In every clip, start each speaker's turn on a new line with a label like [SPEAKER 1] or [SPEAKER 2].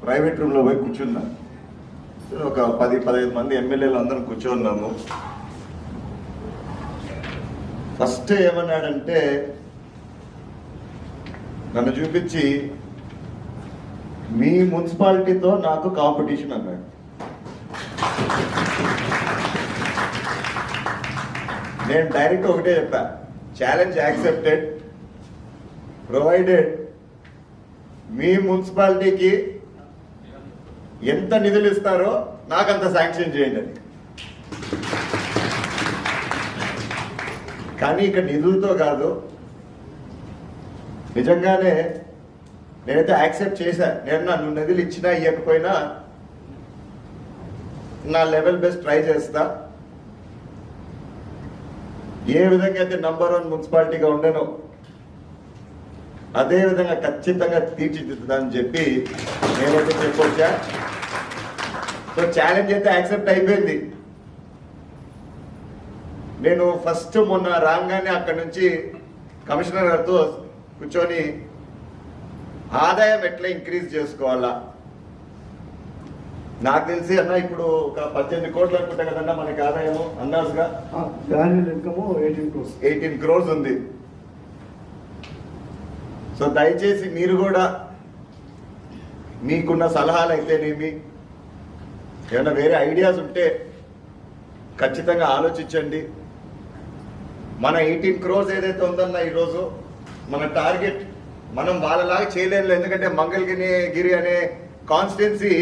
[SPEAKER 1] Private రూమ్లో పోయి కూర్చున్నా. ఒక 10-15 మంది ఎమ్మెల్యేలు అందరం కూర్చోన్నాము. ఫస్ట్ ఏమన్నాడంటే నన్ను చూపించి మీ మున్సిపాలిటీతో నాకు కాంపిటీషన్ అన్నాడు. నేను డైరెక్ట్ ఒకటే చెప్పా, ఛాలెంజ్ యాక్సెప్టెడ్ ప్రొవైడెడ్ మీ మున్సిపాలిటీకి ఎంత నిధులు ఇస్తారో నాకంత శాంక్షన్ చేయండి అని. కానీ ఇక్కడ నిధులతో కాదు, నిజంగానే నేనైతే యాక్సెప్ట్ చేశా. నేను నన్ను నిధులు ఇచ్చినా ఇవ్వకపోయినా నా లెవెల్ బెస్ట్ ట్రై చేస్తా. ఏ విధంగా అయితే నంబర్ 1 మున్సిపాలిటీగా ఉండను అదే విధంగా ఖచ్చితంగా తీర్చిదిద్దుతానని చెప్పి నేనైతే చెప్పొచ్చా. సో ఛాలెంజ్ అయితే యాక్సెప్ట్ అయిపోయింది. నేను ఫస్ట్ మొన్న రాగానే అక్కడి నుంచి కమిషనర్ గారితో కూర్చొని ఆదాయం ఎట్లా ఇంక్రీజ్ చేసుకోవాలా, నాకు తెలిసి అన్న ఇప్పుడు ఒక 18 కోట్లు అనుకుంటా కదన్నా మనకి ఆదాయము అందాజుగా 18 crores ఉంది. సో దయచేసి మీరు కూడా మీకున్న సలహాలు అయితేనేమి ఏమైనా వేరే ఐడియాస్ ఉంటే ఖచ్చితంగా ఆలోచించండి. మన 18 crores ఏదైతే ఉందన్న ఈరోజు మన టార్గెట్ మనం వాళ్ళలాగా చేయలేము. ఎందుకంటే మంగళగిరి అనే కాన్స్టిట్యున్సీ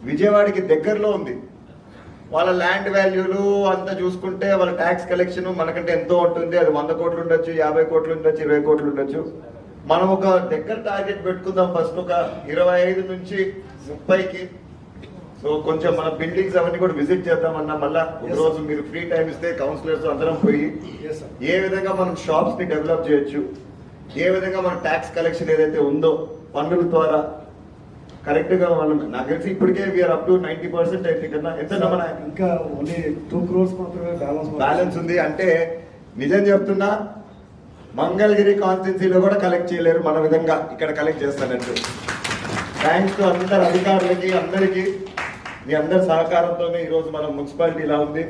[SPEAKER 1] విజయవాడకి దగ్గరలో ఉంది. వాళ్ళ ల్యాండ్ వాల్యూలు అంతా చూసుకుంటే వాళ్ళ ట్యాక్స్ కలెక్షన్ మనకంటే ఎంతో ఉంటుంది. అది 100 కోట్లు ఉండొచ్చు, 50 కోట్లు ఉండొచ్చు, 20 కోట్లు ఉండొచ్చు. మనం ఒక దగ్గర టార్గెట్ పెట్టుకుందాం. ఫస్ట్ ఒక 25 నుంచి 30కి. సో కొంచెం మన బిల్డింగ్స్ అవన్నీ కూడా విజిట్ చేద్దామన్నా. మళ్ళా ఒక రోజు మీరు ఫ్రీ టైం ఇస్తే కౌన్సిలర్స్ అందరం పోయి ఏ విధంగా మనం షాప్స్ ని డెవలప్ చేయొచ్చు, ఏ విధంగా మన ట్యాక్స్ కలెక్షన్ ఏదైతే ఉందో పన్నుల ద్వారా కరెక్ట్ గా మనం, నాకు తెలిసి ఇప్పటికే వీఆర్ అప్ టు 90% అయితే కన్నా ఎంత మన
[SPEAKER 2] ఇంకా ఓన్లీ 2 crores మాత్రమే
[SPEAKER 1] బ్యాలెన్స్ ఉంది. అంటే నిజం చెప్తున్నా మంగళగిరి కాన్స్టిట్యున్సీలో కూడా కలెక్ట్ చేయలేరు మన విధంగా ఇక్కడ కలెక్ట్ చేస్తానంటూ. థ్యాంక్స్ టు అందరు అధికారులకి, అందరికీ మీ అందరి సహకారంతోనే ఈరోజు మన మున్సిపాలిటీ ఇలా ఉంది.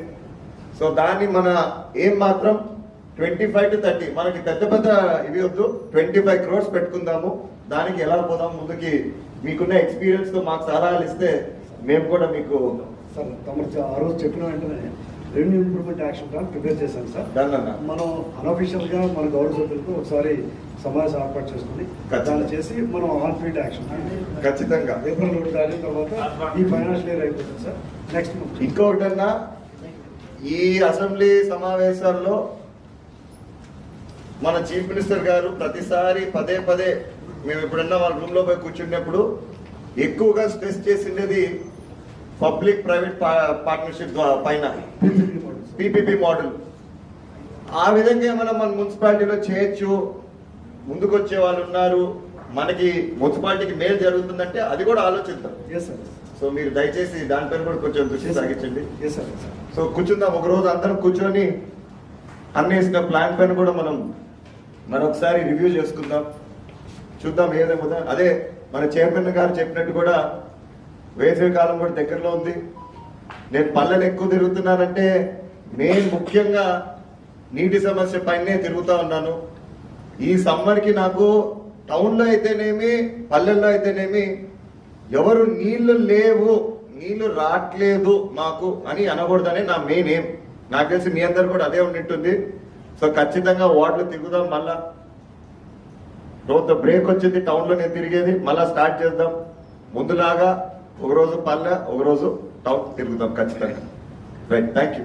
[SPEAKER 1] సో దాన్ని మన ఏం మాత్రం 25 to 30 మనకి పెద్ద పెద్ద ఇవి వద్దు, 25 crores పెట్టుకుందాము. దానికి ఎలా పోదాం ముందుకి మీకున్న ఎక్స్పీరియన్స్ తో మాకు సలహాలు ఇస్తే మేము కూడా మీకు
[SPEAKER 2] సార్ తమరు ఆ రోజు చెప్పిన వెంటనే revenue improvement action plan prepare చేశాను సార్. మనం అనఫిషియల్ గా మన గౌరవ సభ్యులతో ఒకసారి సమావేశం ఏర్పాటు చేసుకుని దాన్ని చేసి మనం ఆన్ ఫీల్డ్ యాక్షన్
[SPEAKER 1] ఖచ్చితంగా
[SPEAKER 2] ఏప్రిల్ 1 తారీఖు తర్వాత ఈ ఫైనాన్షియల్ ఇయర్ అయిపోతుంది సార్. నెక్స్ట్ మంత్
[SPEAKER 1] ఇంకొకటన్నా ఈ అసెంబ్లీ సమావేశాల్లో మన చీఫ్ మినిస్టర్ గారు ప్రతిసారి పదే మేము ఎప్పుడన్నా వాళ్ళ రూమ్ లో పోయి కూర్చున్నప్పుడు ఎక్కువగా స్ట్రెస్ చేసిండేది పబ్లిక్ ప్రైవేట్ పార్ట్నర్షిప్ పైన, పీపీపీ మోడల్. ఆ విధంగా ఏమైనా మన మున్సిపాలిటీలో చేయొచ్చు, ముందుకు వచ్చే వాళ్ళు ఉన్నారు, మనకి మున్సిపాలిటీకి మేలు జరుగుతుందంటే అది కూడా ఆలోచిద్దాం. సో మీరు దయచేసి దానిపైన కూడా కొంచెం దృష్టి సాగించండి. సో కూర్చుందాం ఒక రోజు అందరం కూర్చొని అన్నేసిన ప్లాన్ పైన కూడా మనం మరొకసారి రివ్యూ చేసుకుందాం, చూద్దాం ఏదేమో. అదే మన చైర్మన్ గారు చెప్పినట్టు కూడా వేసవి కాలం కూడా దగ్గరలో ఉంది. నేను పల్లెలు ఎక్కువ తిరుగుతున్నానంటే నేను ముఖ్యంగా నీటి సమస్య పైనే తిరుగుతూ ఉన్నాను. ఈ సమ్మర్కి నాకు టౌన్లో అయితేనేమి పల్లెల్లో అయితేనేమి ఎవరు నీళ్లు లేవు, నీళ్లు రావట్లేదు మాకు అని అనకూడదని నా మెయిన్ ఎయిమ్. నాకు తెలిసి మీ అందరు కూడా అదే ఉండింటుంది. సో ఖచ్చితంగా వార్డులు తిరుగుదాం. మళ్ళా రోజు బ్రేక్ వచ్చింది టౌన్లో నేను తిరిగేది, మళ్ళా స్టార్ట్ చేద్దాం. ముందులాగా ఒకరోజు పల్లె ఒకరోజు టౌన్ తిరుగుదాం ఖచ్చితంగా. Right, thank you.